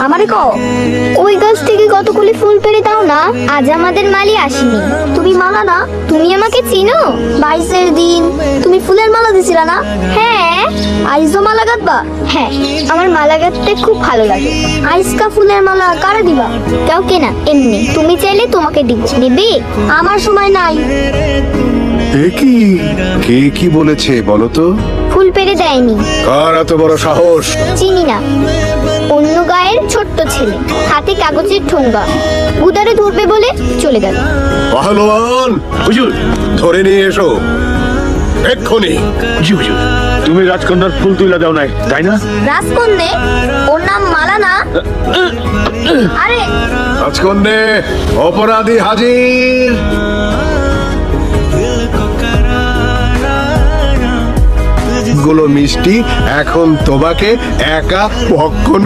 আমারে কও ওই গাছ থেকে কতগুলি ফুল পেড়ে দাও না, আজ আমাদের মালি আসেনি। তুমি মালা না, তুমি আমাকে চিনো? 22-এর দিন তুমি ফুলের মালা দিছিলা না? হ্যাঁ। আইজও মালা গাঁথবা? হ্যাঁ, আমার মালা গাঁথতে খুব ভালো লাগে। আইসকা ফুলের মালা কারে দিবা? কাউকে না, এমনি। তুমি চাইলে তোমাকে দিব। নিবি? আমার সময় নাই। কি কে কি বলেছে বলো তো? ফুল পেড়ে দেয়নি। কার এত বড় সাহস? চিনি না, অন্য গায়ের ছোট্ট ছেলে, হাতে কাগজের ঠোঙ্গা, উদারে ধরবে বলে চলে গেল। পাহলোয়ান হুজুর, ধরে নিয়ে এসো এক্ষুনি। জি হুজুর, তুমি রাজকন্যার ফুল তুলে দাও নাই, তাই না? রাজকন্যে? ওর নাম মালা না? আরে রাজকন্যে, অপরাধী হাজির। গুলো মিষ্টি এখন তোমাকে একা ভক্ষণ